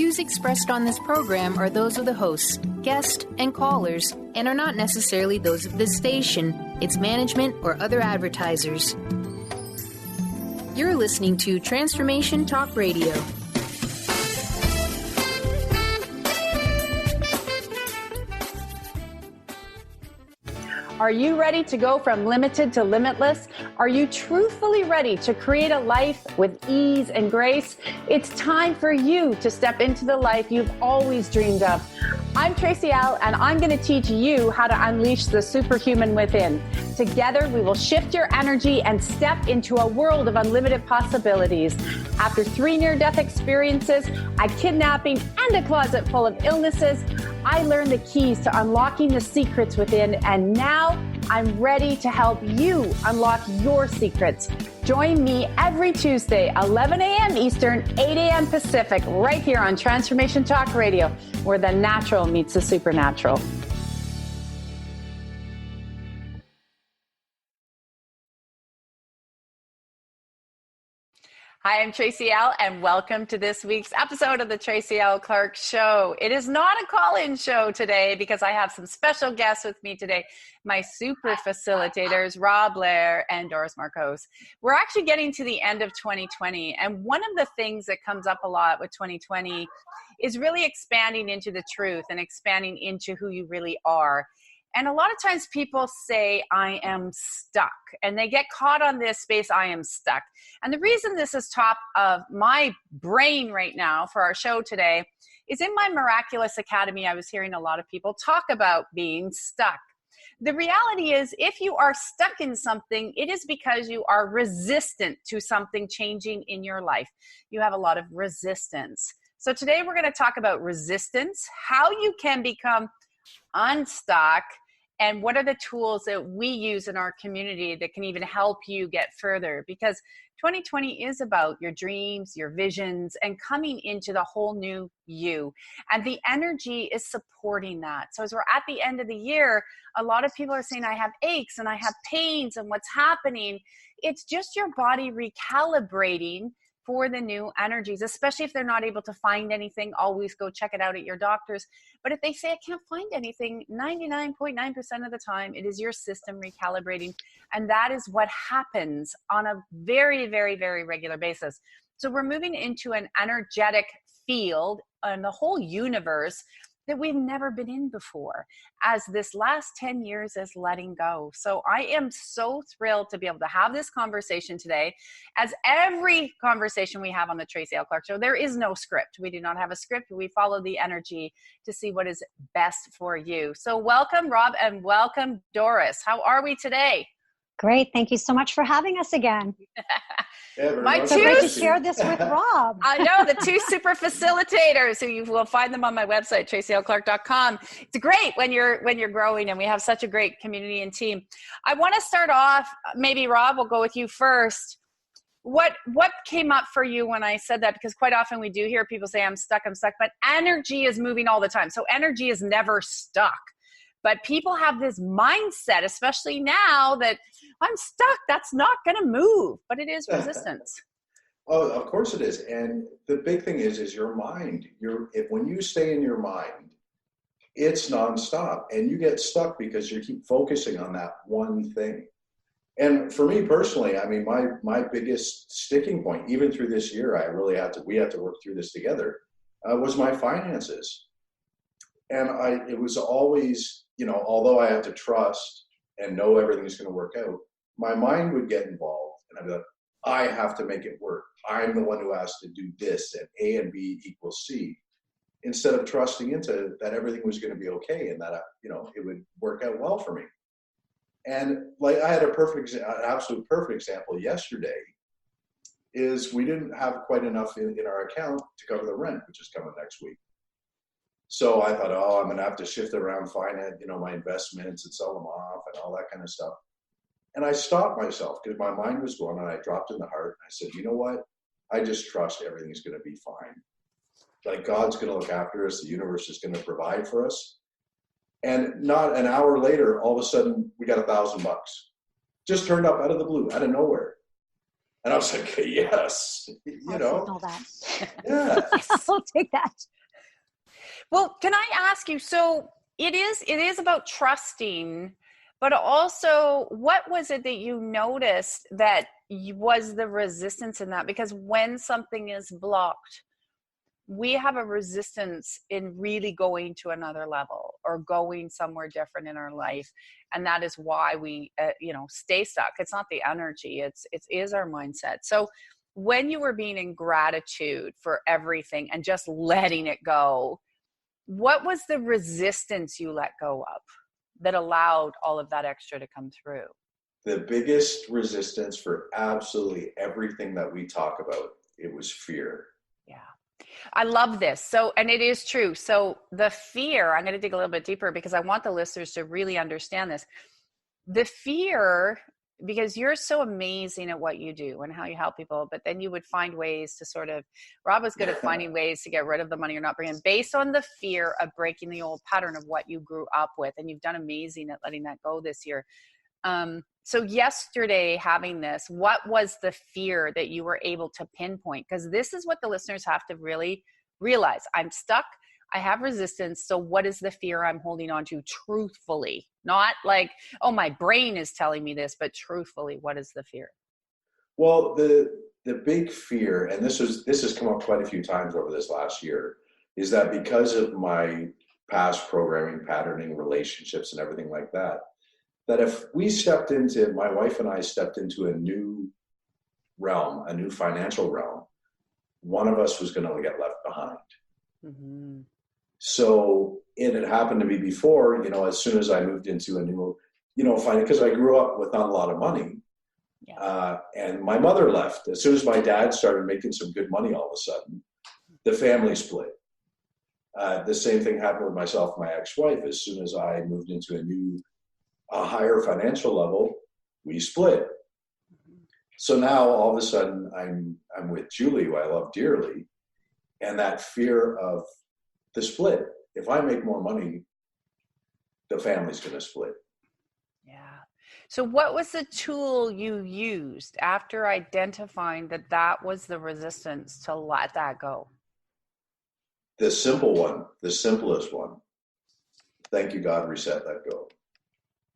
views expressed on this program are those of the hosts, guests, and callers, and are not necessarily those of this station, its management, or other advertisers. You're listening to Transformation Talk Radio. Are you ready to go from limited to limitless? Are you truthfully ready to create a life with ease and grace? It's time for you to step into the life you've always dreamed of. I'm Tracy and I'm going to teach you how to unleash the superhuman within. Together, we will shift your energy and step into a world of unlimited possibilities. After 3 near-death experiences, a kidnapping, and a closet full of illnesses, I learned the keys to unlocking the secrets within, and now I'm ready to help you unlock your secrets. Join me every Tuesday, 11 a.m. Eastern, 8 a.m. Pacific, right here on Transformation Talk Radio, where the natural meets the supernatural. Hi, I'm Tracy L., and welcome to this week's episode of the Tracy L. Clark Show. It is not a call-in show today because I have some special guests with me today, my super facilitators, Rob Blair and Doris Marcos. We're actually getting to the end of 2020, and one of the things that comes up a lot with 2020 is really expanding into the truth and expanding into who you really are. And a lot of times people say, I am stuck, and they get caught on this space, I am stuck. And the reason this is top of my brain right now for our show today is in my Miraculous Academy, I was hearing a lot of people talk about being stuck. The reality is, if you are stuck in something, it is because you are resistant to something changing in your life. You have a lot of resistance. So today we're going to talk about resistance, how you can become unstuck, and what are the tools that we use in our community that can even help you get further, because 2020 is about your dreams, your visions, and coming into the whole new you, and the energy is supporting that. So as we're at the end of the year, a lot of people are saying, I have aches and I have pains and what's happening. It's just your body recalibrating for the new energies, especially if they're not able to find anything. Always go check it out at your doctor's. But if they say, I can't find anything, 99.9% of the time, it is your system recalibrating. And that is what happens on a very, very, very regular basis. So we're moving into an energetic field and the whole universe that we've never been in before, as this last 10 years is letting go. So I am so thrilled to be able to have this conversation today. As every conversation we have on the Tracy L. Clark Show, there is no script. We do not have a script. We follow the energy to see what is best for you. So welcome, Rob, and welcome, Doris. How are we today? Great. Thank you so much for having us again. My so great to share this with Rob. I know, the two super facilitators, who you will find them on my website, tracylclark.com. It's great when you're growing, and we have such a great community and team. I want to start off, maybe Rob, we'll go with you first. What came up for you when I said that? Because quite often we do hear people say, I'm stuck, but energy is moving all the time. So energy is never stuck. But people have this mindset, especially now, that I'm stuck. That's not going to move. But it is resistance. Oh, of course it is. And the big thing is your mind. When you stay in your mind, it's nonstop. And you get stuck because you keep focusing on that one thing. And for me personally, I mean, my biggest sticking point, even through this year, we had to work through this together, was my finances. And it was always, although I had to trust and know everything's going to work out, my mind would get involved, and I'd be like, I have to make it work. I'm the one who has to do this, and A and B equals C, instead of trusting into that everything was going to be okay and that, it would work out well for me. And like I had an absolute perfect example yesterday, is we didn't have quite enough in our account to cover the rent, which is coming next week. So I thought, I'm going to have to shift around finance, my investments and sell them off and all that kind of stuff. And I stopped myself because my mind was going, and I dropped in the heart. And I said, you know what? I just trust everything's going to be fine. Like, God's going to look after us. The universe is going to provide for us. And not an hour later, all of a sudden, we got $1,000. Just turned up out of the blue, out of nowhere. And I was like, yes, I'll that. Yeah. Yes, I'll take that. Well, can I ask you, so it is about trusting, but also what was it that you noticed that was the resistance in that? Because when something is blocked, we have a resistance in really going to another level or going somewhere different in our life. And that is why we, stay stuck. It's not the energy, it is our mindset. So when you were being in gratitude for everything and just letting it go, what was the resistance you let go of that allowed all of that extra to come through? The biggest resistance for absolutely everything that we talk about, it was fear. Yeah. I love this. So, and it is true. So the fear, I'm going to dig a little bit deeper because I want the listeners to really understand this. The fear, because you're so amazing at what you do and how you help people, but then you would find ways to sort of, Rob was good at finding ways to get rid of the money you're not bringing based on the fear of breaking the old pattern of what you grew up with. And you've done amazing at letting that go this year. So yesterday having this, what was the fear that you were able to pinpoint? Because this is what the listeners have to really realize. I'm stuck. I have resistance. So what is the fear I'm holding on to truthfully? Not like, oh, my brain is telling me this, but truthfully, what is the fear? Well, the big fear, and this has come up quite a few times over this last year, is that because of my past programming, patterning, relationships, and everything like that, that if my wife and I stepped into a new realm, a new financial realm, one of us was going to get left behind. Mm-hmm. So it had happened to me before, as soon as I moved into a new, because I grew up with not a lot of money. Yeah. And my mother left. As soon as my dad started making some good money, all of a sudden, the family split. The same thing happened with myself and my ex-wife. As soon as I moved into a higher financial level, we split. So now all of a sudden I'm with Julie, who I love dearly, and that fear of the split. If I make more money, the family's going to split. Yeah. So what was the tool you used after identifying that was the resistance to let that go? The simple one, the simplest one. Thank you, God, reset, let go.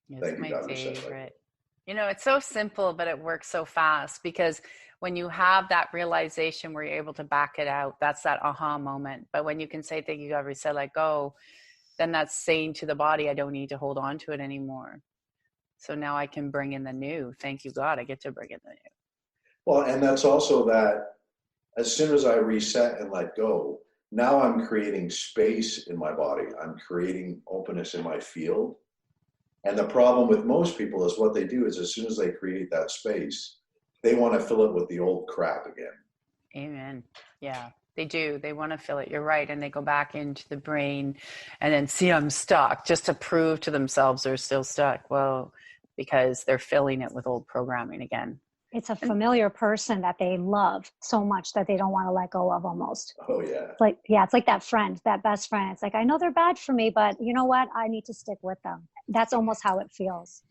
It's my favorite. It's so simple, but it works so fast because when you have that realization where you're able to back it out, that's that aha moment. But when you can say, thank you, God, reset, let go, then that's saying to the body, I don't need to hold on to it anymore. So now I can bring in the new. Thank you, God, I get to bring in the new. Well, and that's also that as soon as I reset and let go, now I'm creating space in my body. I'm creating openness in my field. And the problem with most people is what they do is as soon as they create that space, they want to fill it with the old crap again. Amen. Yeah, they do. They want to fill it. You're right. And they go back into the brain and then see I'm stuck just to prove to themselves they're still stuck. Well, because they're filling it with old programming again. It's a familiar person that they love so much that they don't want to let go of almost. Oh, yeah. It's like that friend, that best friend. It's like, I know they're bad for me, but you know what? I need to stick with them. That's almost how it feels.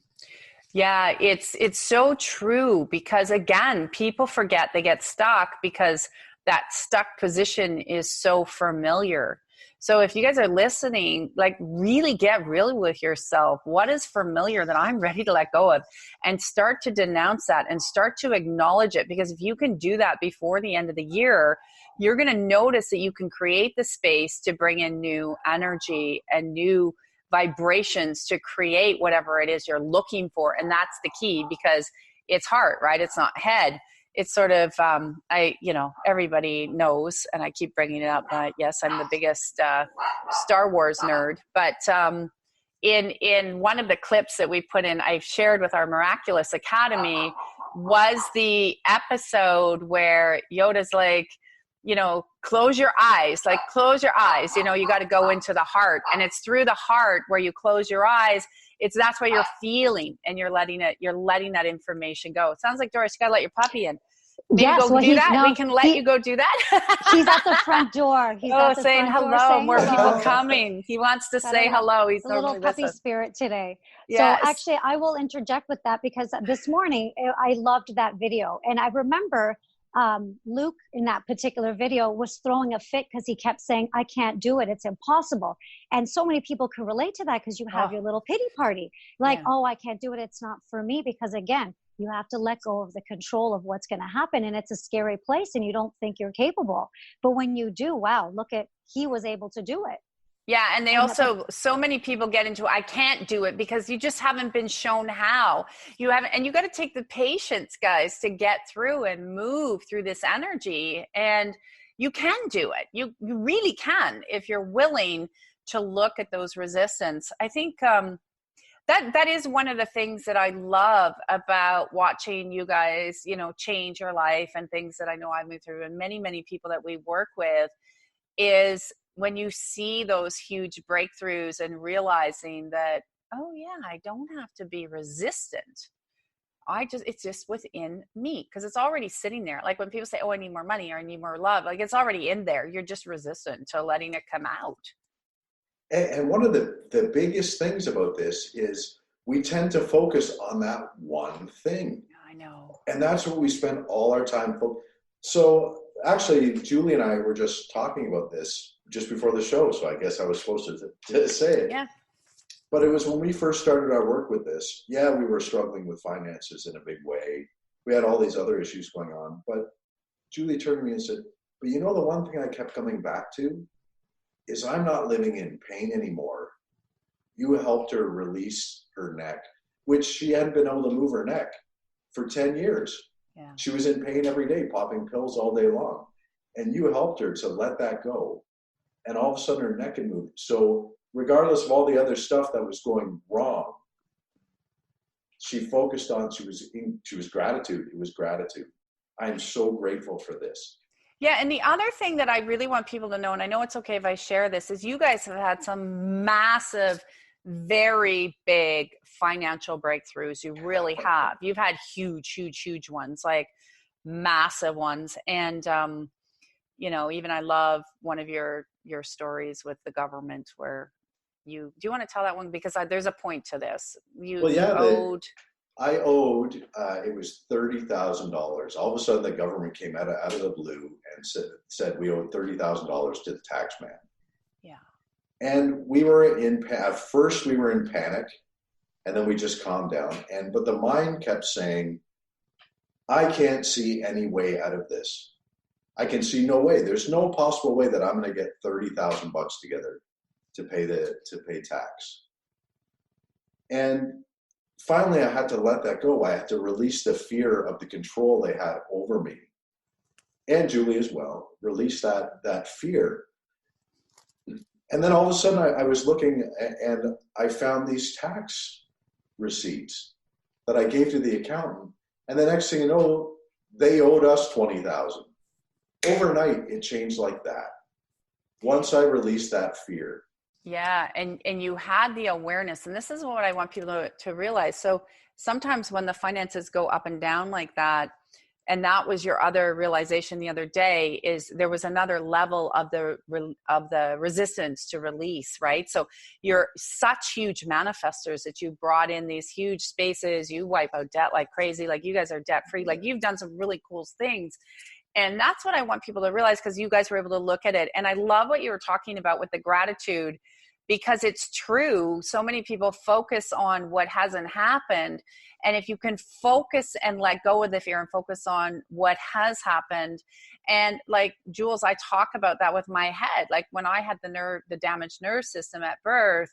Yeah, it's so true because, again, people forget they get stuck because that stuck position is so familiar. So if you guys are listening, really get real with yourself. What is familiar that I'm ready to let go of? And start to denounce that and start to acknowledge it. Because if you can do that before the end of the year, you're going to notice that you can create the space to bring in new energy and new vibrations to create whatever it is you're looking for. And that's the key because it's heart, right? It's not head. It's sort of, everybody knows, and I keep bringing it up. Yes, I'm the biggest Star Wars nerd, but in one of the clips that we put in, I shared with our Miraculous Academy was the episode where Yoda's like, close your eyes, you got to go into the heart. And it's through the heart where you close your eyes. That's what you're feeling and you're letting that information go. It sounds like, Doris, you got to let your puppy in. Maybe yes, go do that. No, we can let you go do that. He's at the front door. He's saying hello. More people coming. He wants to say hello. He's a little puppy spirit today. Yes. So actually, I will interject with that because this morning I loved that video. And I remember Luke in that particular video was throwing a fit because he kept saying, I can't do it. It's impossible. And so many people can relate to that because you have your little pity party. Like, oh, I can't do it. It's not for me. Because again, you have to let go of the control of what's going to happen. And it's a scary place and you don't think you're capable. But when you do, wow, look at, he was able to do it. Yeah. And they also, so many people get into, I can't do it because you just haven't been shown how. You haven't, and you got to take the patience, guys, to get through and move through this energy. And you can do it. You really can, if you're willing to look at those resistance. I think that is one of the things that I love about watching you guys, you know, change your life, and things that I know I've moved through, and many, many people that we work with, is when you see those huge breakthroughs and realizing that, oh yeah, I don't have to be resistant. It's just within me, because it's already sitting there. Like when people say, oh, I need more money or I need more love, like it's already in there. You're just resistant to letting it come out. And one of the biggest things about this is we tend to focus on that one thing. I know. And that's what we spend all our time focusing. So actually, Julie and I were just talking about this just before the show, so I guess I was supposed to say it. Yeah. But it was when we first started our work with this. Yeah, we were struggling with finances in a big way. We had all these other issues going on. But Julie turned to me and said, but you know, the one thing I kept coming back to is I'm not living in pain anymore. You helped her release her neck, which she hadn't been able to move her neck for 10 years. Yeah. She was in pain every day, popping pills all day long. And you helped her to let that go. And all of a sudden her neck had moved. So regardless of all the other stuff that was going wrong, she focused on, she was gratitude. It was gratitude. I'm so grateful for this. Yeah. And the other thing that I really want people to know, and I know it's okay if I share this, is you guys have had some massive, very big financial breakthroughs. You really have. You've had huge ones, like massive ones. And, you know, even I love one of your stories with the government where do you want to tell that one? Because there's a point to this. I owed, it was $30,000. All of a sudden the government came out of the blue and said we owed $30,000 to the tax man. Yeah. And we were at first we were in panic, and then we just calmed down. But the mind kept saying, I can't see any way out of this. I can see no way. There's no possible way that I'm going to get $30,000 together to pay tax. And finally, I had to let that go. I had to release the fear of the control they had over me, and Julie as well. Release that fear. And then all of a sudden, I was looking, and I found these tax receipts that I gave to the accountant. And the next thing you know, they owed us $20,000. Overnight, it changed like that. Once I released that fear. Yeah. And you had the awareness, and this is what I want people to realize. So sometimes when the finances go up and down like that, and that was your other realization the other day, is there was another level of the resistance to release, right? So you're such huge manifestors that you brought in these huge spaces. You wipe out debt like crazy. Like you guys are debt free. Like you've done some really cool things. And that's what I want people to realize, because you guys were able to look at it. And I love what you were talking about with the gratitude, because it's true. So many people focus on what hasn't happened. And if you can focus and let go of the fear and focus on what has happened. And like Jules, I talk about that with my head. Like when I had the damaged nerve system at birth,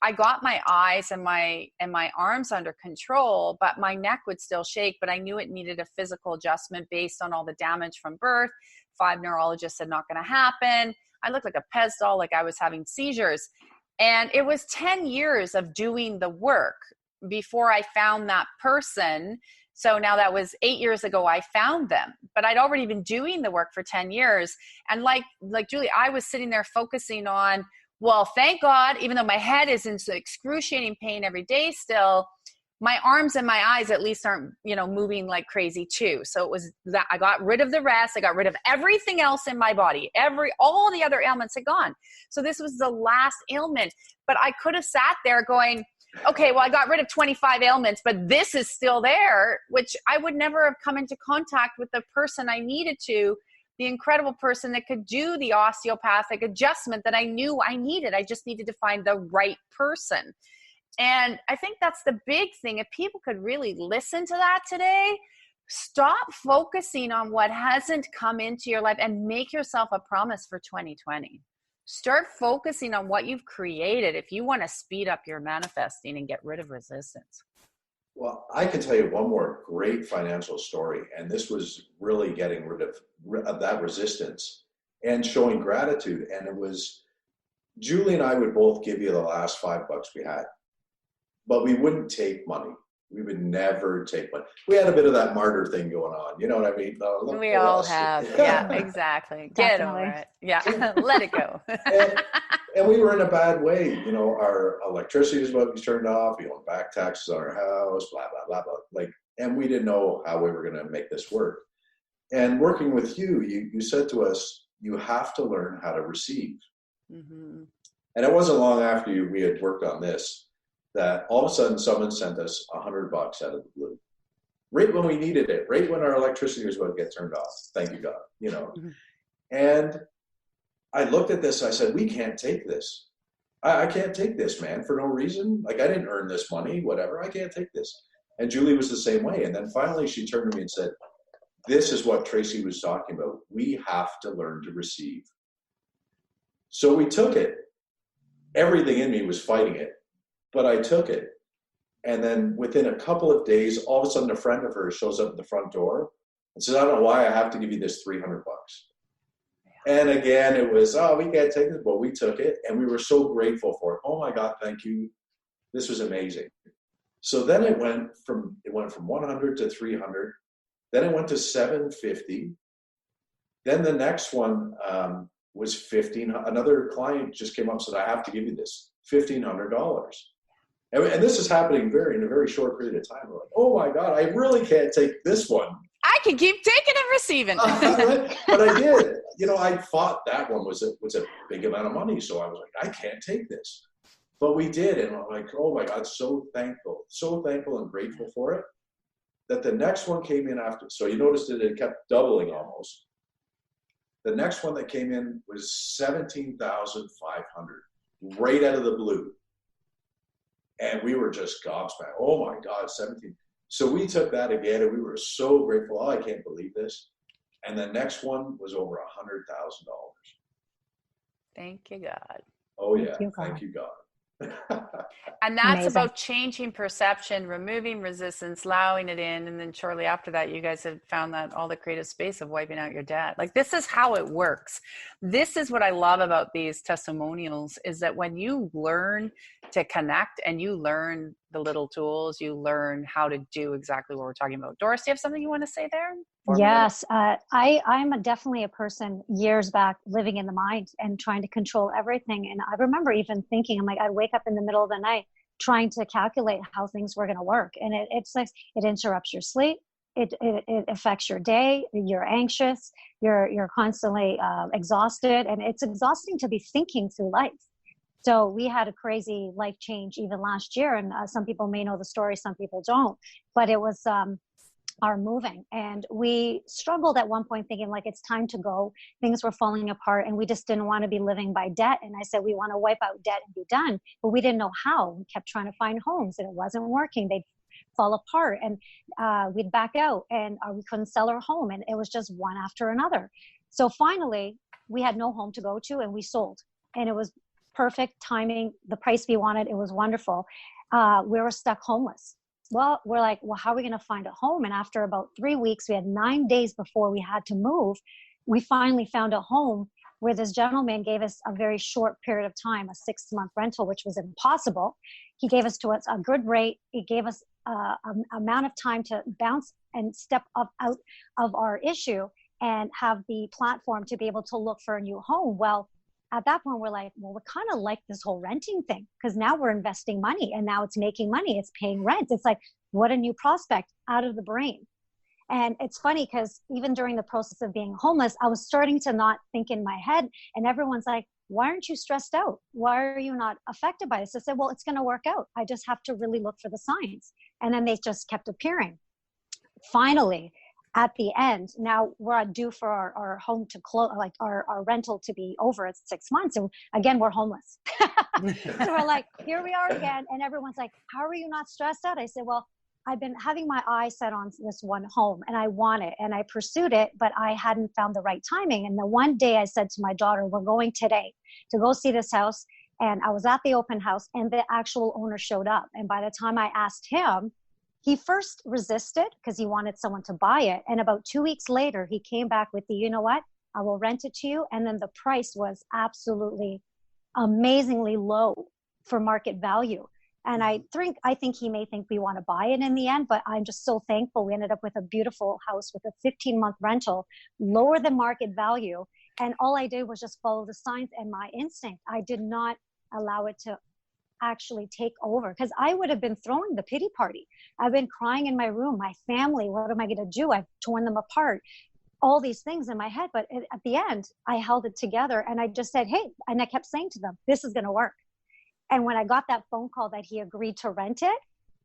I got my eyes and my arms under control, but my neck would still shake. But I knew it needed a physical adjustment based on all the damage from birth. 5 neurologists said not going to happen. I looked like a Pez doll, like I was having seizures. And it was 10 years of doing the work before I found that person. So now that was 8 years ago, I found them, but I'd already been doing the work for 10 years. And like Julie, I was sitting there focusing on, well, thank God, even though my head is in excruciating pain every day still, my arms and my eyes at least aren't, moving like crazy too. So it was that I got rid of the rest. I got rid of everything else in my body. All the other ailments had gone. So this was the last ailment, but I could have sat there going, okay, well, I got rid of 25 ailments, but this is still there, which I would never have come into contact with the person I needed to, the incredible person that could do the osteopathic adjustment that I knew I needed. I just needed to find the right person. And I think that's the big thing. If people could really listen to that today, stop focusing on what hasn't come into your life and make yourself a promise for 2020. Start focusing on what you've created if you want to speed up your manifesting and get rid of resistance. Well, I can tell you one more great financial story, and this was really getting rid of that resistance and showing gratitude. And it was, Julie and I would both give you the last $5 we had, but we wouldn't take money. We would never take money. We had a bit of that martyr thing going on. You know what I mean? We all have. Yeah, exactly. Get over it. Yeah, let it go. and we were in a bad way. You know, our electricity was about to be turned off. We owned back taxes on our house, blah, blah, blah, blah. Like, and we didn't know how we were going to make this work. And working with you, you said to us, you have to learn how to receive. Mm-hmm. And it wasn't long after we had worked on this that all of a sudden someone sent us $100 out of the blue, right when we needed it, right when our electricity was about to get turned off. Thank you, God, you know. Mm-hmm. And I looked at this, I said, we can't take this. I can't take this, man, for no reason. Like, I didn't earn this money, whatever. I can't take this. And Julie was the same way. And then finally she turned to me and said, this is what Tracy was talking about. We have to learn to receive. So we took it. Everything in me was fighting it. But I took it. And then within a couple of days, all of a sudden a friend of hers shows up at the front door and says, I don't know why I have to give you this $300. And again, it was, oh, we can't take this, but we took it. And we were so grateful for it. Oh my God, thank you. This was amazing. So then it went from 100 to 300. Then it went to 750. Then the next one was 15. Another client just came up and said, I have to give you this, $1,500. And this is happening in a very short period of time. We're like, oh my God, I really can't take this one. I can keep taking and receiving. But I did. You know, I thought that one was a big amount of money. So I was like, I can't take this. But we did. And I'm like, oh my God, so thankful and grateful for it. That the next one came in after. So you noticed that it kept doubling almost. The next one that came in was 17,500, right out of the blue. And we were just gobsmacked. Oh my God, 17. So we took that again and we were so grateful. Oh, I can't believe this. And the next one was over $100,000. Thank you, God. Oh yeah, thank you, God. And that's amazing. About changing perception, removing resistance, allowing it in, and then shortly after that you guys have found that all the creative space of wiping out your debt. Like, this is how it works. This is what I love about these testimonials, is that when you learn to connect and you learn the little tools, you learn how to do exactly what we're talking about. Doris, do you have something you want to say there? Yes, I'm definitely a person years back living in the mind and trying to control everything. And I remember even thinking, I'm like, I'd wake up in the middle of the night trying to calculate how things were going to work. And it's like, it interrupts your sleep. It affects your day. You're anxious. You're constantly exhausted. And it's exhausting to be thinking through life. So we had a crazy life change even last year. And some people may know the story, some people don't. But it was our moving. And we struggled at one point thinking like, it's time to go. Things were falling apart and we just didn't want to be living by debt. And I said, we want to wipe out debt and be done. But we didn't know how. We kept trying to find homes and it wasn't working. They'd fall apart and we'd back out and we couldn't sell our home. And it was just one after another. So finally we had no home to go to and we sold. And it was perfect timing. The price we wanted, it was wonderful. We were stuck homeless. Well, we're like, well, how are we going to find a home? And after about 3 weeks, we had 9 days before we had to move. We finally found a home where this gentleman gave us a very short period of time, a 6-month rental, which was impossible. He gave us a good rate. He gave us an amount of time to bounce and step up out of our issue and have the platform to be able to look for a new home. Well, at that point, we're like, well, we kind of like this whole renting thing because now we're investing money and now it's making money. It's paying rent. It's like, what a new prospect out of the brain. And it's funny because even during the process of being homeless, I was starting to not think in my head and everyone's like, why aren't you stressed out? Why are you not affected by this? I said, well, it's going to work out. I just have to really look for the signs. And then they just kept appearing. Finally, at the end, now we're due for our home to close, like our rental to be over at 6 months. And again, we're homeless. So we're like, here we are again. And everyone's like, how are you not stressed out? I said, well, I've been having my eye set on this one home and I want it and I pursued it, but I hadn't found the right timing. And the one day I said to my daughter, we're going today to go see this house. And I was at the open house and the actual owner showed up. And by the time I asked him, he first resisted because he wanted someone to buy it. And about 2 weeks later, he came back with you know what, I will rent it to you. And then the price was absolutely amazingly low for market value. And I think he may think we want to buy it in the end, but I'm just so thankful we ended up with a beautiful house with a 15-month rental, lower than market value. And all I did was just follow the signs and my instinct. I did not allow it to actually take over because I would have been throwing the pity party. I've been crying in my room, my family, what am I going to do? I've torn them apart, all these things in my head. But at the end, I held it together and I just said, hey, and I kept saying to them, this is going to work. And when I got that phone call that he agreed to rent it,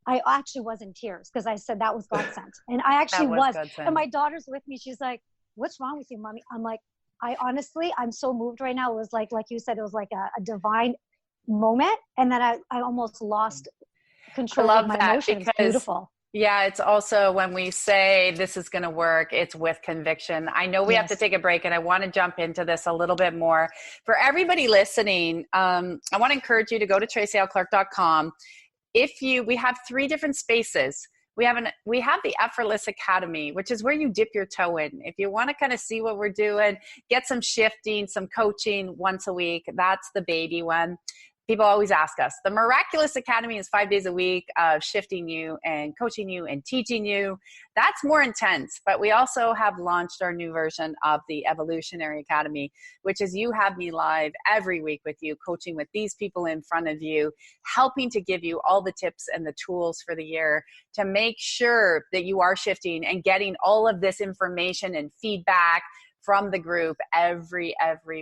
I actually was in tears because I said that was God sent. And I actually was. And my daughter's with me. She's like, what's wrong with you, Mommy? I'm like, I'm so moved right now. It was like you said, it was like a divine moment. And then I almost lost control of my emotions. It's beautiful. Yeah, it's also when we say this is going to work, it's with conviction. I know we have to take a break and I want to jump into this a little bit more. For everybody listening, I want to encourage you to go to tracyalclark.com. We have 3 different spaces. We have the Effortless Academy, which is where you dip your toe in. If you want to kind of see what we're doing, get some shifting, some coaching once a week, that's the baby one. People always ask us. The Miraculous Academy is 5 days a week of shifting you and coaching you and teaching you. That's more intense, but we also have launched our new version of the Evolutionary Academy, which is you have me live every week with you, coaching with these people in front of you, helping to give you all the tips and the tools for the year to make sure that you are shifting and getting all of this information and feedback from the group every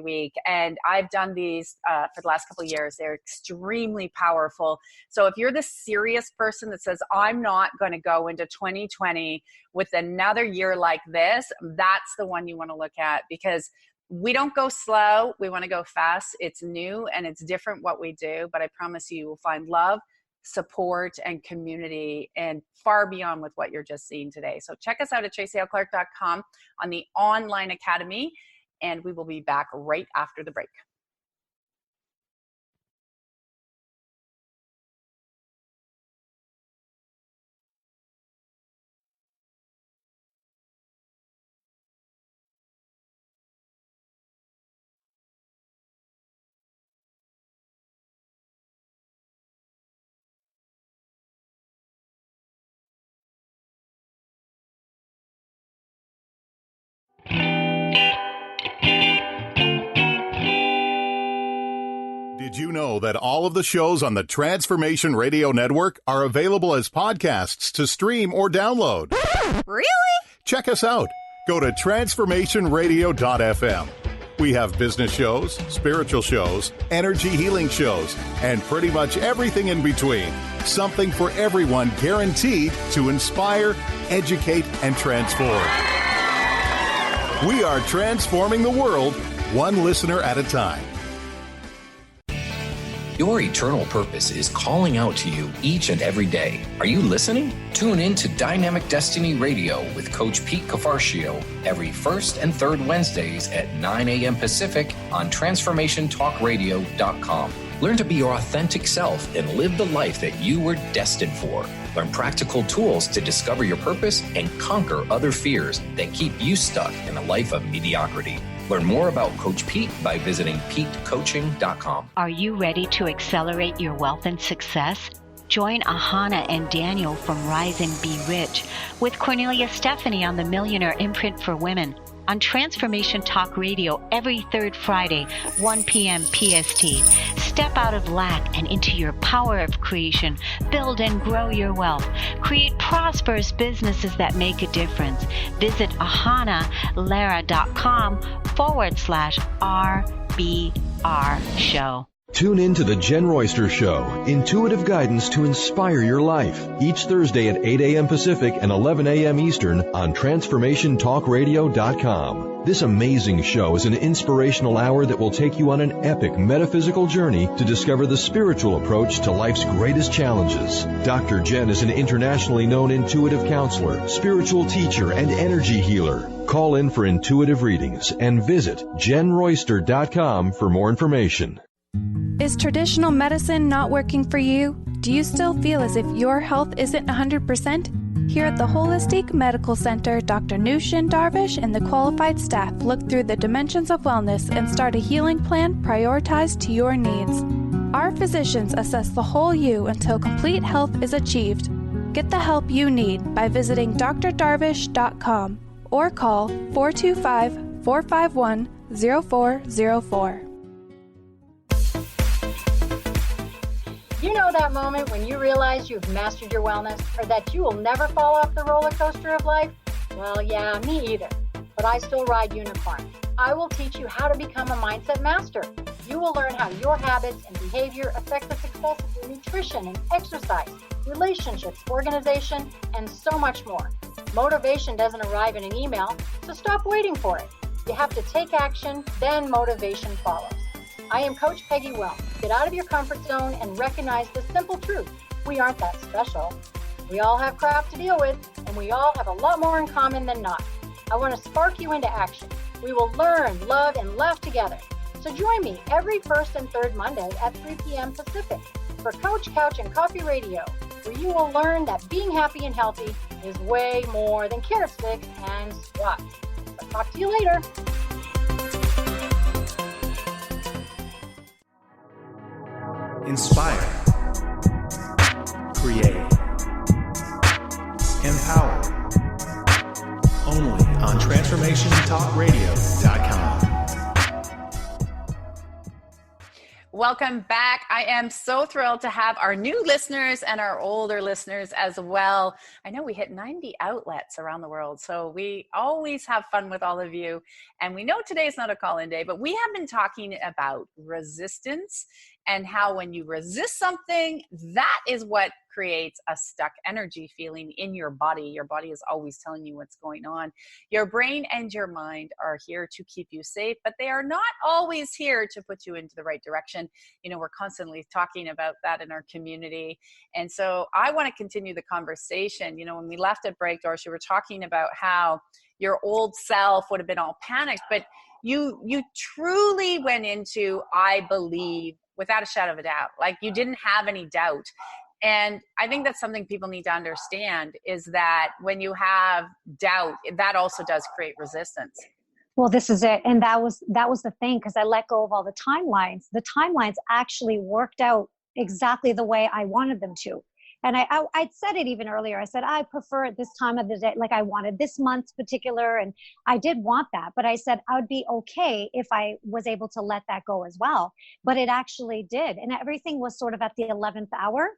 week. And I've done these for the last couple of years. They're extremely powerful. So if you're the serious person that says, I'm not going to go into 2020 with another year like this, that's the one you want to look at, because we don't go slow. We want to go fast. It's new and it's different what we do, but I promise you will find love, support, and community, and far beyond with what you're just seeing today. So check us out at tracyalclark.com on the online academy, and we will be back right after the break. Did you know that all of the shows on the Transformation Radio Network are available as podcasts to stream or download? Really? Check us out. Go to transformationradio.fm. We have business shows, spiritual shows, energy healing shows, and pretty much everything in between. Something for everyone, guaranteed to inspire, educate, and transform. We are transforming the world, one listener at a time. Your eternal purpose is calling out to you each and every day. Are you listening? Tune in to Dynamic Destiny Radio with Coach Pete Cafarcio every first and third Wednesdays at 9 a.m. Pacific on TransformationTalkRadio.com. Learn to be your authentic self and live the life that you were destined for. Learn practical tools to discover your purpose and conquer other fears that keep you stuck in a life of mediocrity. Learn more about Coach Pete by visiting PeteCoaching.com. Are you ready to accelerate your wealth and success? Join Ahana and Daniel from Rise and Be Rich with Cornelia Stephanie on the Millionaire Imprint for Women on Transformation Talk Radio every third Friday, 1 p.m. PST. Step out of lack and into your power of creation. Build and grow your wealth. Create prosperous businesses that make a difference. Visit ahanalara.com/RBR. Show. Tune in to The Jen Royster Show, intuitive guidance to inspire your life, each Thursday at 8 a.m. Pacific and 11 a.m. Eastern on TransformationTalkRadio.com. This amazing show is an inspirational hour that will take you on an epic metaphysical journey to discover the spiritual approach to life's greatest challenges. Dr. Jen is an internationally known intuitive counselor, spiritual teacher, and energy healer. Call in for intuitive readings and visit JenRoyster.com for more information. Is traditional medicine not working for you? Do you still feel as if your health isn't 100%? Here at the Holistic Medical Center, Dr. Nushin Darvish and the qualified staff look through the dimensions of wellness and start a healing plan prioritized to your needs. Our physicians assess the whole you until complete health is achieved. Get the help you need by visiting drdarvish.com or call 425-451-0404. You know that moment when you realize you've mastered your wellness or that you will never fall off the roller coaster of life? Well, yeah, me either. But I still ride unicorns. I will teach you how to become a mindset master. You will learn how your habits and behavior affect the success of your nutrition and exercise, relationships, organization, and so much more. Motivation doesn't arrive in an email, so stop waiting for it. You have to take action, then motivation follows. I am Coach Peggy Wellness. Get out of your comfort zone and recognize the simple truth. We aren't that special. We all have crap to deal with, and we all have a lot more in common than not. I want to spark you into action. We will learn, love, and laugh together. So join me every first and third Monday at 3 p.m. Pacific for Couch, Couch, and Coffee Radio, where you will learn that being happy and healthy is way more than carrot sticks and squats. So talk to you later. Inspire, create, empower. Only on TransformationTalkRadio.com. Welcome back. I am so thrilled to have our new listeners and our older listeners as well. I know we hit 90 outlets around the world, so we always have fun with all of you. And we know today is not a call-in day, but we have been talking about resistance and how when you resist something, that is what creates a stuck energy feeling in your body. Your body is always telling you what's going on. Your brain and your mind are here to keep you safe, but they are not always here to put you into the right direction. You know, we're constantly talking about that in our community. And so I want to continue the conversation. You know, when we left at break, Doris, you were talking about how your old self would have been all panicked, but you truly went into, I believe, without a shadow of a doubt. Like you didn't have any doubt. And I think that's something people need to understand is that when you have doubt, that also does create resistance. Well, this is it. And that was the thing, because I let go of all the timelines. The timelines actually worked out exactly the way I wanted them to. And I'd said it even earlier. I said, I prefer it this time of the day. Like I wanted this month's particular, and I did want that. But I said I would be okay if I was able to let that go as well. But it actually did. And everything was sort of at the 11th hour.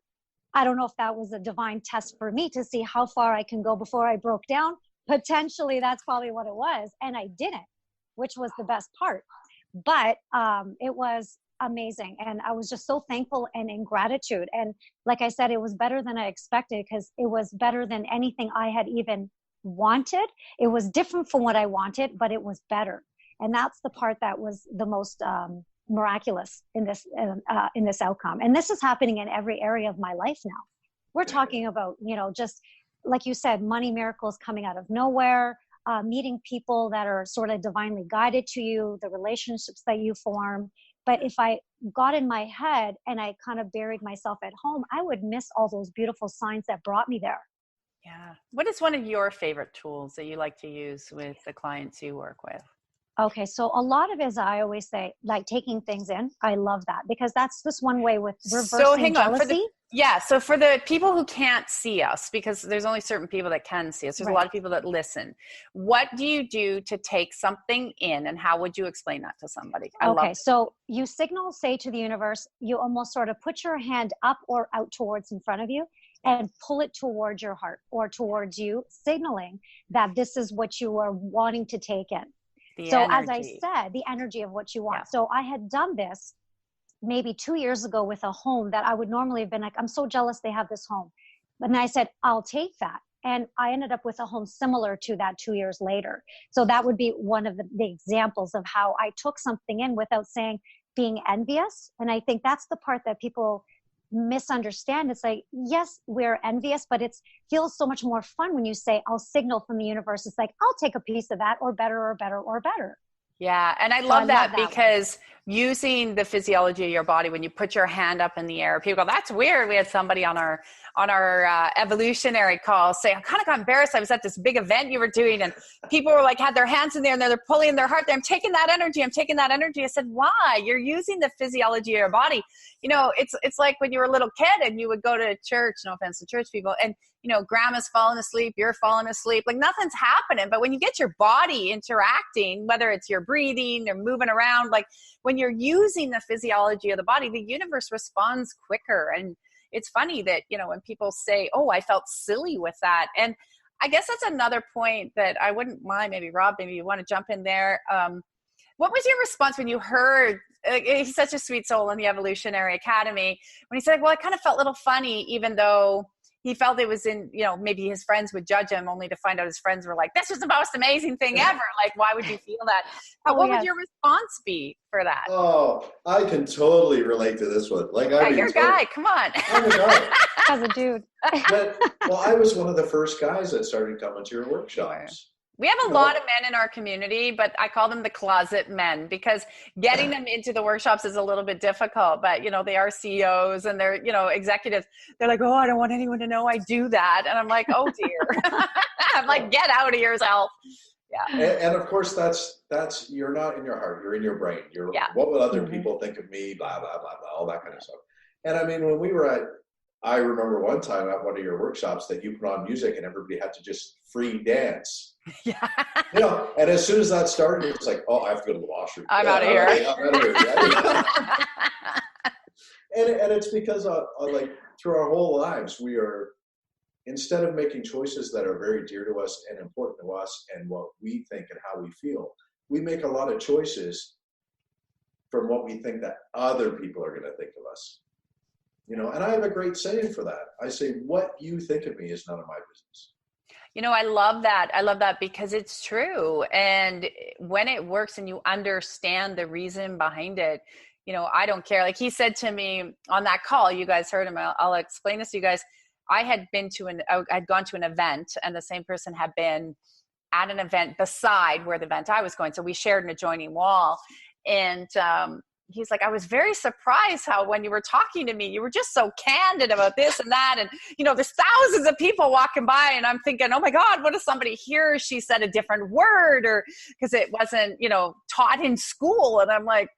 I don't know if that was a divine test for me to see how far I can go before I broke down. Potentially, that's probably what it was. And I didn't, which was the best part. But it was amazing. And I was just so thankful and in gratitude. And like I said, it was better than I expected, because it was better than anything I had even wanted. It was different from what I wanted, but it was better. And that's the part that was the most miraculous in this outcome. And this is happening in every area of my life now. We're talking about, you know, just like you said, money miracles coming out of nowhere, meeting people that are sort of divinely guided to you, the relationships that you form. But if I got in my head and I kind of buried myself at home, I would miss all those beautiful signs that brought me there. Yeah. What is one of your favorite tools that you like to use with the clients you work with? Okay, so a lot of it is, I always say, like taking things in. I love that, because that's just one way with reversing jealousy. So for the people who can't see us, because there's only certain people that can see us, there's a lot of people that listen. What do you do to take something in, and how would you explain that to somebody? So you signal, say to the universe, you almost sort of put your hand up or out towards in front of you and pull it towards your heart or towards you, signaling that this is what you are wanting to take in. So as I said, the energy of what you want. Yeah. So I had done this maybe 2 years ago with a home that I would normally have been like, I'm so jealous they have this home. And I said, I'll take that. And I ended up with a home similar to that 2 years later. So that would be one of the examples of how I took something in without being envious. And I think that's the part that people misunderstand. It's like, yes, we're envious, but it feels so much more fun when you say, I'll signal from the universe. It's like, I'll take a piece of that, or better, or better, or better. Yeah. And I love that because using the physiology of your body, when you put your hand up in the air, people go, that's weird. We had somebody on our evolutionary call say, I kind of got embarrassed. I was at this big event you were doing, and people were like, had their hands in there, and they're pulling their heart there. I'm taking that energy. I said, why? You're using the physiology of your body. You know, it's like when you were a little kid and you would go to church, no offense to church people, and, you know, grandma's falling asleep, you're falling asleep, like nothing's happening. But when you get your body interacting, whether it's your breathing or moving around, like when you're using the physiology of the body, the universe responds quicker. And it's funny that, you know, when people say, oh, I felt silly with that. And I guess that's another point that I wouldn't mind. Maybe Rob, maybe you want to jump in there. What was your response when you heard, he's such a sweet soul in the Evolutionary Academy, when he said, well, I kind of felt a little funny, even though he felt it was in, you know, maybe his friends would judge him, only to find out his friends were like, this was the most amazing thing ever. Like, why would you feel that? What would your response be for that? Oh, I can totally relate to this one. Like, you're a guy. Come on. I'm a guy. As a dude. Well, I was one of the first guys that started coming to your workshops. We have a lot of men in our community, but I call them the closet men, because getting them into the workshops is a little bit difficult. But, you know, they are CEOs and they're, you know, executives. They're like, oh, I don't want anyone to know I do that. And I'm like, oh, dear. I'm like, get out of yourself. Yeah. And of course, that's you're not in your heart. You're in your brain. What will other people think of me? Blah, blah, blah, blah, all that kind of stuff. And I mean, when we were I remember one time at one of your workshops that you put on music and everybody had to just free dance. Yeah. You know, and as soon as that started, it's like, oh, I have to go to the washroom. I'm out of here. I'm out of here. And it's because like through our whole lives, we are, instead of making choices that are very dear to us and important to us and what we think and how we feel, we make a lot of choices from what we think that other people are going to think of us. You know, and I have a great saying for that. I say, what you think of me is none of my business. You know, I love that. I love that because it's true. And when it works and you understand the reason behind it, you know, I don't care. Like he said to me on that call, you guys heard him. I'll explain this to you guys. I'd gone to an event, and the same person had been at an event beside where the event I was going. So we shared an adjoining wall. And, he's like, I was very surprised how when you were talking to me, you were just so candid about this and that. And, you know, there's thousands of people walking by and I'm thinking, oh my God, what if somebody hears she said a different word, or because it wasn't, you know, taught in school. And I'm like,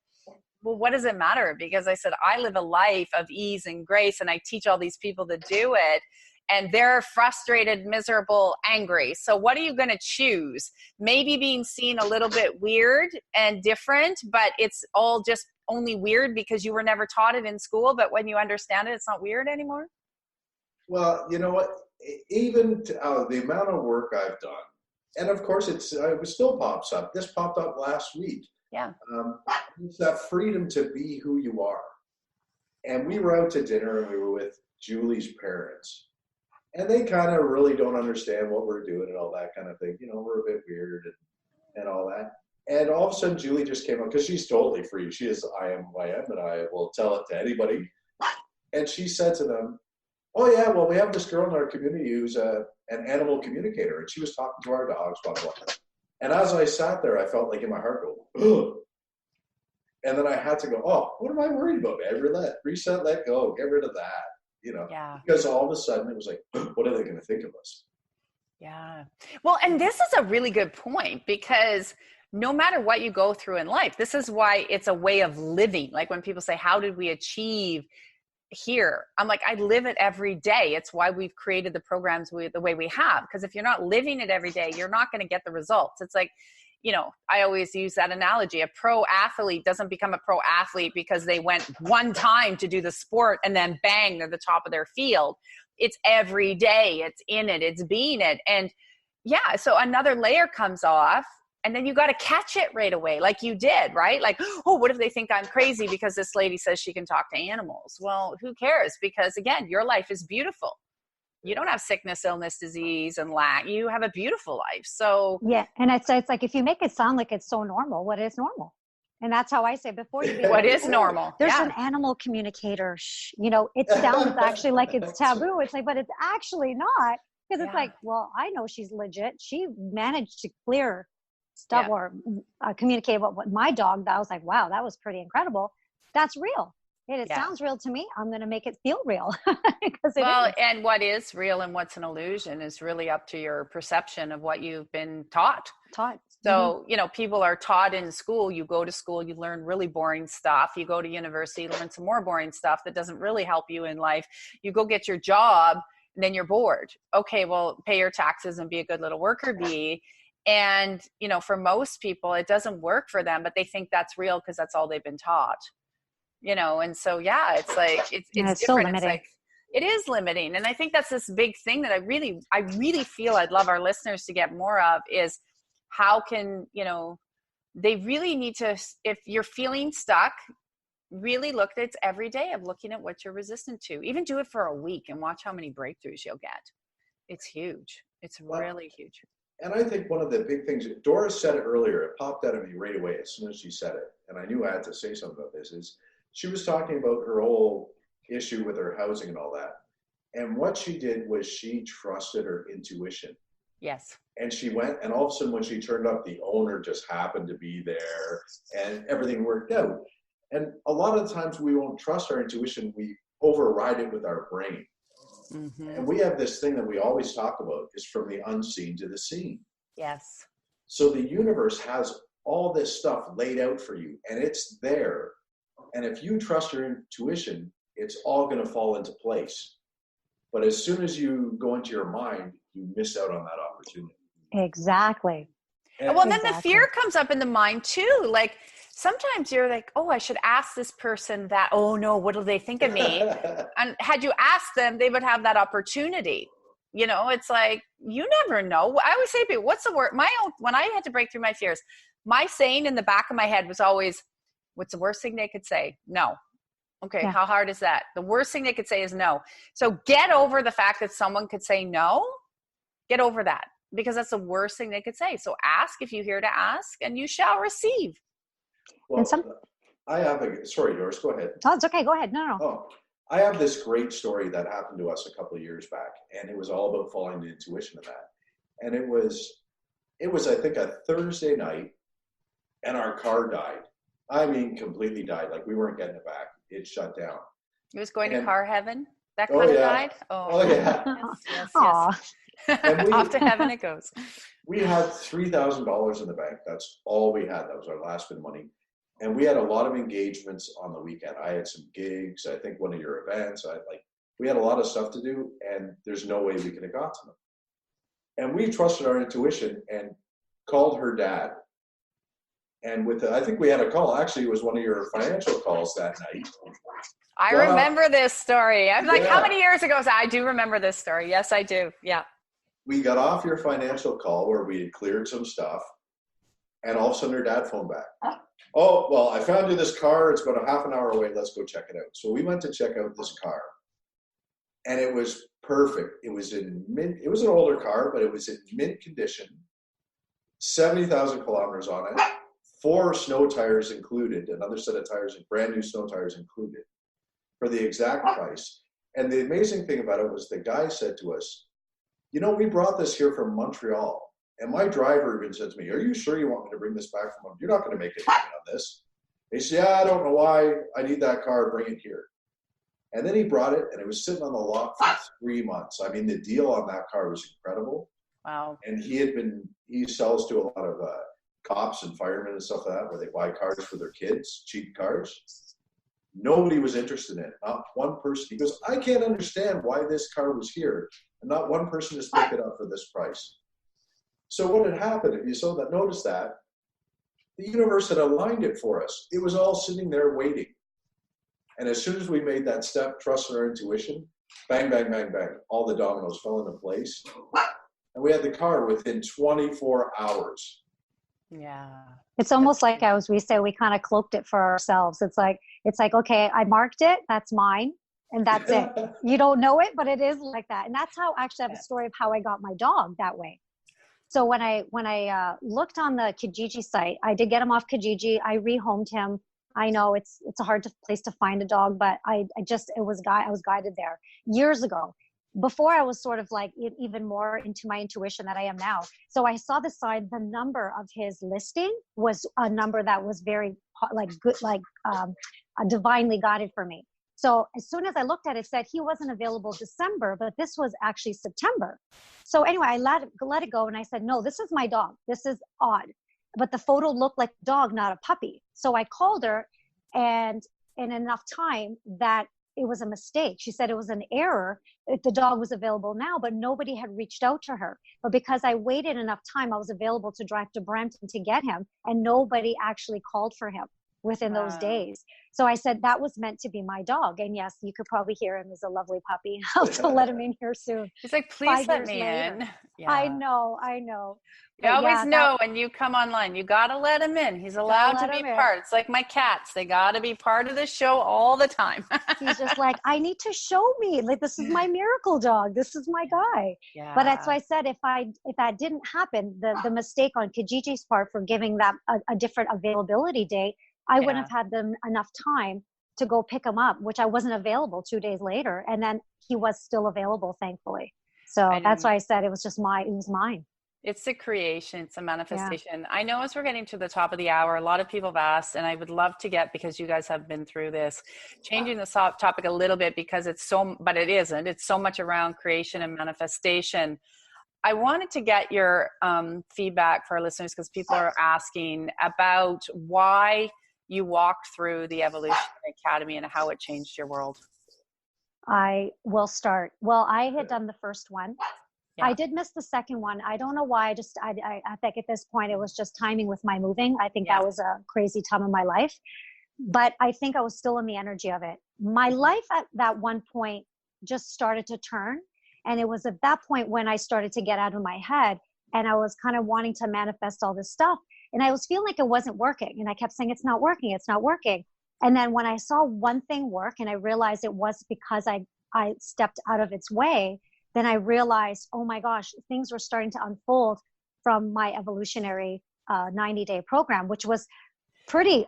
well, what does it matter? Because I said, I live a life of ease and grace, and I teach all these people to do it. And they're frustrated, miserable, angry. So what are you going to choose? Maybe being seen a little bit weird and different, but it's all just only weird because you were never taught it in school. But when you understand it, it's not weird anymore. Well, you know what? Even the amount of work I've done, and of course it still pops up. This popped up last week. Yeah. It's that freedom to be who you are. And we were out to dinner and we were with Julie's parents. And they kind of really don't understand what we're doing and all that kind of thing. You know, we're a bit weird and all that. And all of a sudden, Julie just came up, because she's totally free. She is, I am who I am, and I will tell it to anybody. And she said to them, oh, yeah, well, we have this girl in our community who's an animal communicator. And she was talking to our dogs, blah, blah, blah. And as I sat there, I felt like in my heart go, ugh. And then I had to go, oh, what am I worried about, man? Reset, let go, get rid of that. You know, because all of a sudden it was like, what are they going to think of us? Yeah. Well, and this is a really good point, because no matter what you go through in life, this is why it's a way of living. Like when people say, how did we achieve here? I'm like, I live it every day. It's why we've created the programs the way we have. Because if you're not living it every day, you're not going to get the results. It's like, you know, I always use that analogy. A pro athlete doesn't become a pro athlete because they went one time to do the sport and then bang, they're the top of their field. It's every day. It's in it. It's being it. And yeah, so another layer comes off. And then you got to catch it right away, like you did, right? Like, oh, what if they think I'm crazy because this lady says she can talk to animals? Well, who cares? Because again, your life is beautiful. You don't have sickness, illness, disease, and lack. You have a beautiful life. So yeah, and it's like if you make it sound like it's so normal, what is normal? And that's how I say before you. What is normal? There's an animal communicator. You know, it sounds actually like it's taboo. It's like, but it's actually not, because it's like, well, I know she's legit. She managed to clear stuff or communicate what my dog. That was like, wow, that was pretty incredible. That's real. It sounds real to me. I'm going to make it feel real. And what is real and what's an illusion is really up to your perception of what you've been taught. So, you know, people are taught in school, you go to school, you learn really boring stuff. You go to university, you learn some more boring stuff that doesn't really help you in life. You go get your job and then you're bored. Okay, well, pay your taxes and be a good little worker bee. And, you know, for most people, it doesn't work for them, but they think that's real because that's all they've been taught. You know, and so, it's like, it's different. So limiting. It's like, it is limiting. And I think that's this big thing that I really feel I'd love our listeners to get more of is how can, you know, they really need to, if you're feeling stuck, really look at it every day of looking at what you're resistant to. Even do it for a week and watch how many breakthroughs you'll get. It's huge. It's really huge. And I think one of the big things, Doris said it earlier, it popped out of me right away as soon as she said it. And I knew I had to say something about this, is she was talking about her whole issue with her housing and all that. And what she did was she trusted her intuition. Yes. And she went, and all of a sudden when she turned up, the owner just happened to be there and everything worked out. And a lot of the times we won't trust our intuition. We override it with our brain. Mm-hmm. And we have this thing that we always talk about is from the unseen to the seen. Yes. So the universe has all this stuff laid out for you and it's there. And if you trust your intuition, it's all going to fall into place. But as soon as you go into your mind, you miss out on that opportunity. Exactly. And then the fear comes up in the mind too. Like sometimes you're like, oh, I should ask this person that. Oh no, what do they think of me? And had you asked them, they would have that opportunity. You know, it's like, you never know. I always say to people, what's the word? When I had to break through my fears, my saying in the back of my head was always, what's the worst thing they could say? No. Okay, how hard is that? The worst thing they could say is no. So get over the fact that someone could say no. Get over that, because that's the worst thing they could say. So ask if you're here to ask, and you shall receive. Well, I have sorry, Doris, go ahead. Oh, it's okay. Go ahead. No. Oh, I have this great story that happened to us a couple of years back, and it was all about following the intuition of that. And it was, I think, a Thursday night, and our car died. I mean, completely died. Like we weren't getting it back. It shut down. It was going to car heaven? That kind of died? Oh yeah. Yes. And off to heaven it goes. We had $3,000 in the bank. That's all we had. That was our last bit of money. And we had a lot of engagements on the weekend. I had some gigs. I think one of your events. We had a lot of stuff to do, and there's no way we could have got to them. And we trusted our intuition and called her dad. And I think we had a call. Actually, it was one of your financial calls that night. I remember this story. I'm like, how many years ago was that? I do remember this story. Yes, I do. Yeah. We got off your financial call where we had cleared some stuff, and all of a sudden her dad phoned back. Oh, well, I found you this car. It's about a half an hour away. Let's go check it out. So we went to check out this car, and it was perfect. It was an older car, but it was in mint condition, 70,000 kilometers on it. 4 snow tires included, another set of tires, brand new snow tires included, for the exact price. And the amazing thing about it was the guy said to us, you know, we brought this here from Montreal. And my driver even said to me, are you sure you want me to bring this back from Montreal? You're not going to make any money on this. He said, yeah, I don't know why. I need that car. Bring it here. And then he brought it, and it was sitting on the lot for 3 months. I mean, the deal on that car was incredible. Wow. And he sells to a lot of cops and firemen and stuff like that, where they buy cars for their kids, cheap cars. Nobody was interested in it. Not one person. He goes, I can't understand why this car was here, and not one person has picked it up for this price. So what had happened, if you notice that, the universe had aligned it for us. It was all sitting there waiting. And as soon as we made that step, trusting our intuition, bang, bang, bang, bang, all the dominoes fell into place. And we had the car within 24 hours. Yeah. It's almost like, as we say, we kind of cloaked it for ourselves. It's like, okay, I marked it. That's mine. And that's it. You don't know it, but it is like that. And that's how, actually, I have a story of how I got my dog that way. So when I looked on the Kijiji site, I did get him off Kijiji. I rehomed him. I know it's a hard place to find a dog, but I was guided there years ago, before I was sort of like even more into my intuition that I am now. So I saw the sign, the number of his listing was a number that was very good, divinely guided for me. So as soon as I looked at it, it said he wasn't available December, but this was actually September. So anyway, I let it go. And I said, no, this is my dog. This is odd. But the photo looked like a dog, not a puppy. So I called her, and in enough time that it was a mistake. She said it was an error. The dog was available now, but nobody had reached out to her. But because I waited enough time, I was available to drive to Brampton to get him, and nobody actually called for him within those days. So I said that was meant to be my dog. And yes, you could probably hear him. He's a lovely puppy. I'll have to let him in here soon. He's like, please let me in. Yeah. I know. You always know when you come online, you got to let him in. He's allowed to be part. It's like my cats. They got to be part of the show all the time. He's just like, I need to show me. Like, this is my miracle dog. This is my guy. Yeah. But that's why I said, if that didn't happen, the mistake on Kijiji's part for giving that a different availability date, I wouldn't have had them enough time to go pick him up, which I wasn't available 2 days later. And then he was still available, thankfully. So that's why I said it was mine. It's the creation, it's a manifestation. Yeah. I know as we're getting to the top of the hour, a lot of people have asked, and I would love to get, because you guys have been through this, changing the topic a little bit, because but it isn't. It's so much around creation and manifestation. I wanted to get your feedback for our listeners, because people are asking about why you walked through the Evolution Academy and how it changed your world. I will start. Well, I had done the first one. Yeah. I did miss the second one. I don't know why. I think at this point it was just timing with my moving. I think that was a crazy time in my life, but I think I was still in the energy of it. My life at that one point just started to turn. And it was at that point when I started to get out of my head, and I was kind of wanting to manifest all this stuff. And I was feeling like it wasn't working. And I kept saying, it's not working. It's not working. And then when I saw one thing work, and I realized it was because I stepped out of its way, then I realized, oh my gosh, things were starting to unfold from my evolutionary 90-day program, which was pretty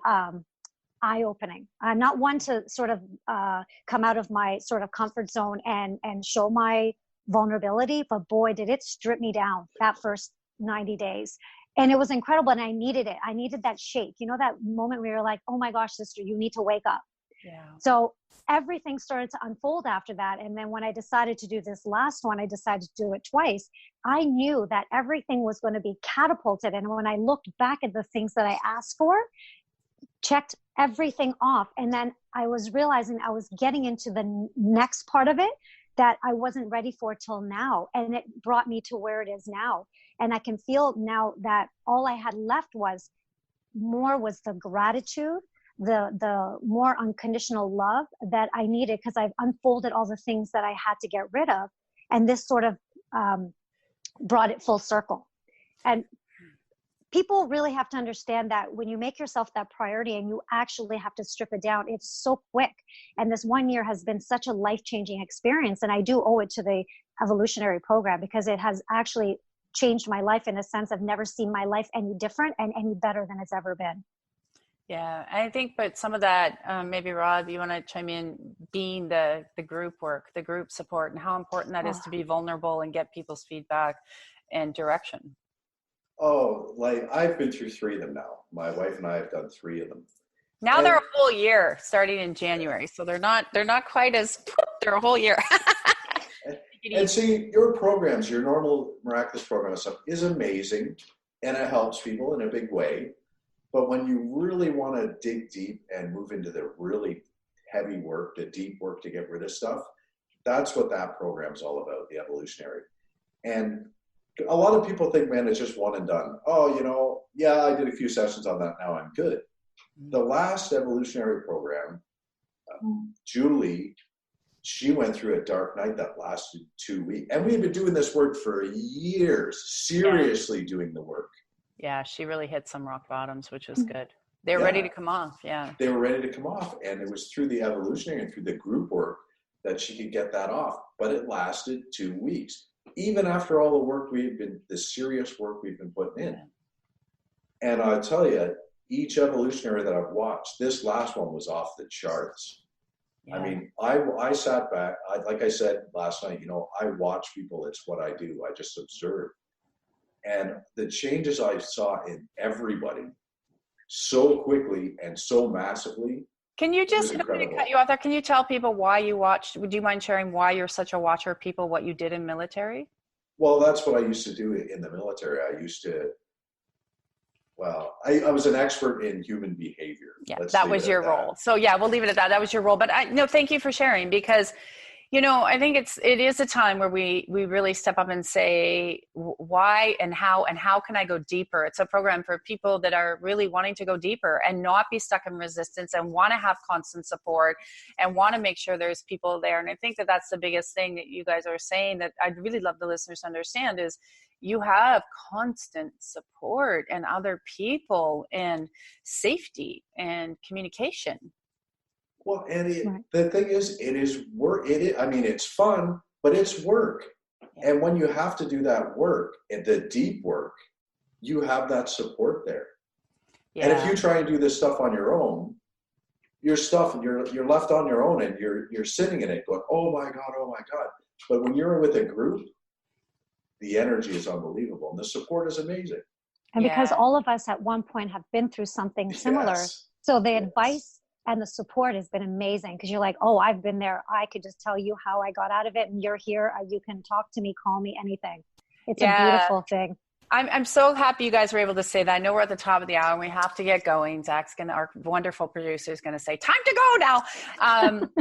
eye-opening. I'm not one to sort of come out of my sort of comfort zone and show my vulnerability, but boy, did it strip me down that first 90 days. And it was incredible, and I needed it. I needed that shake. You know, that moment where you're like, oh my gosh, sister, you need to wake up. Yeah. So everything started to unfold after that. And then when I decided to do this last one, I decided to do it twice. I knew that everything was going to be catapulted. And when I looked back at the things that I asked for, checked everything off. And then I was realizing I was getting into the next part of it that I wasn't ready for till now. And it brought me to where it is now. And I can feel now that all I had left was the gratitude, the more unconditional love that I needed, because I've unfolded all the things that I had to get rid of. And this sort of brought it full circle. And people really have to understand that when you make yourself that priority and you actually have to strip it down, it's so quick. And this 1 year has been such a life-changing experience. And I do owe it to the evolutionary program, because it has actually changed my life in a sense. I've never seen my life any different and any better than it's ever been. Yeah, I think, but some of that, maybe Rob, you want to chime in, being the group work, the group support, and how important that is to be vulnerable and get people's feedback and direction. Oh, like I've been through 3 of them now. My wife and I have done 3 of them. Now they're a full year, starting in January, so they're not quite as they're a whole year. And see, your programs, your normal miraculous program and stuff is amazing, and it helps people in a big way. But when you really want to dig deep and move into the really heavy work, the deep work to get rid of stuff, that's what that program's all about, the evolutionary. And a lot of people think, man, it's just one and done. Oh, yeah, I did a few sessions on that. Now I'm good. The last evolutionary program, Julie, she went through a dark night that lasted 2 weeks. And we've been doing this work for years, seriously doing the work. Yeah, she really hit some rock bottoms, which was good. They were ready to come off. Yeah. They were ready to come off. And it was through the evolutionary and through the group work that she could get that off. But it lasted 2 weeks, even after all the serious work we've been putting in. And I'll tell you, each evolutionary that I've watched, this last one was off the charts. Yeah. I mean, I sat back, like I said last night, I watch people. It's what I do. I just observe. And the changes I saw in everybody so quickly and so massively. Can you just, I don't mean to cut you off there, can you tell people why you watched? Would you mind sharing why you're such a watcher of people, what you did in military? Well, that's what I used to do in the military. I was an expert in human behavior. Yeah, that was your role. So yeah, we'll leave it at that. That was your role. But thank you for sharing, because I think it is a time where we really step up and say why and how can I go deeper? It's a program for people that are really wanting to go deeper and not be stuck in resistance and want to have constant support and want to make sure there's people there. And I think that that's the biggest thing that you guys are saying that I'd really love the listeners to understand is you have constant support and other people and safety and communication. Well, and the thing is, it is work. It's fun, but it's work. Yeah. And when you have to do that work, and the deep work, you have that support there. Yeah. And if you try and do this stuff on your own, you're left on your own, and you're sitting in it going, oh my God. But when you're with a group, the energy is unbelievable, and the support is amazing. And because all of us at one point have been through something similar, so the advice and the support has been amazing, because you're like, oh, I've been there. I could just tell you how I got out of it, and you're here. You can talk to me, call me, anything. It's a beautiful thing. I'm so happy you guys were able to say that. I know we're at the top of the hour and we have to get going. Our wonderful producer is going to say, time to go now.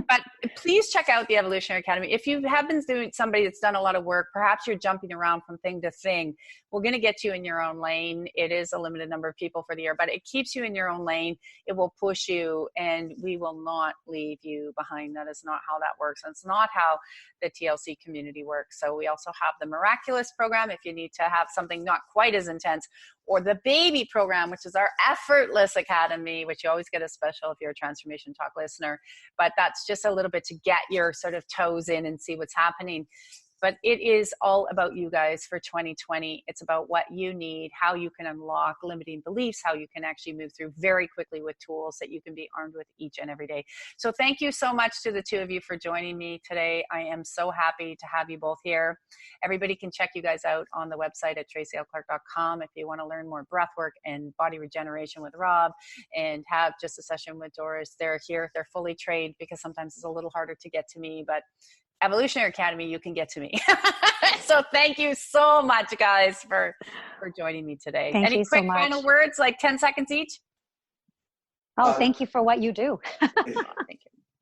But please check out the Evolutionary Academy. If you have been doing somebody that's done a lot of work, perhaps you're jumping around from thing to thing. We're going to get you in your own lane. It is a limited number of people for the year, but it keeps you in your own lane. It will push you, and we will not leave you behind. That is not how that works. And it's not how the TLC community works. So we also have the Miraculous program if you need to have something not quite as intense, or the Baby program, which is our Effortless Academy, which you always get a special if you're a Transformation Talk listener. But that's just a little bit to get your sort of toes in and see what's happening. But it is all about you guys for 2020. It's about what you need, how you can unlock limiting beliefs, how you can actually move through very quickly with tools that you can be armed with each and every day. So thank you so much to the two of you for joining me today. I am so happy to have you both here. Everybody can check you guys out on the website at tracylclark.com if you want to learn more breath work and body regeneration with Rob and have just a session with Doris. They're here. They're fully trained, because sometimes it's a little harder to get to me, but Evolutionary Academy, you can get to me. So thank you so much, guys, for joining me today. Any quick final words, like 10 seconds each? Oh, thank you for what you do. Thank you.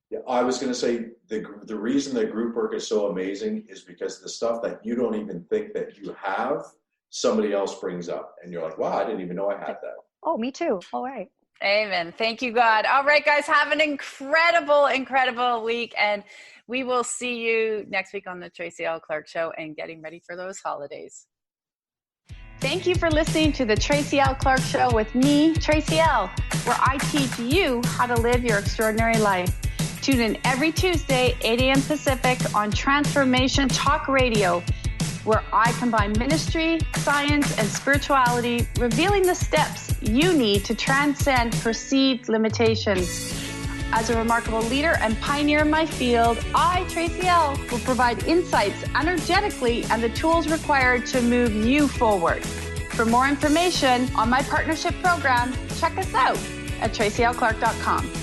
Yeah, I was going to say the reason that group work is so amazing is because the stuff that you don't even think that you have, somebody else brings up. And you're like, wow, I didn't even know I had that. Oh, me too. All right. Amen. Thank you, God. All right, guys, have an incredible week. And we will see you next week on the Tracy L. Clark Show and getting ready for those holidays. Thank you for listening to the Tracy L. Clark Show with me, Tracy L., where I teach you how to live your extraordinary life. Tune in every Tuesday, 8 a.m. Pacific on Transformation Talk Radio, where I combine ministry, science, and spirituality, revealing the steps you need to transcend perceived limitations. As a remarkable leader and pioneer in my field, I, Tracy L., will provide insights energetically and the tools required to move you forward. For more information on my partnership program, check us out at tracylclark.com.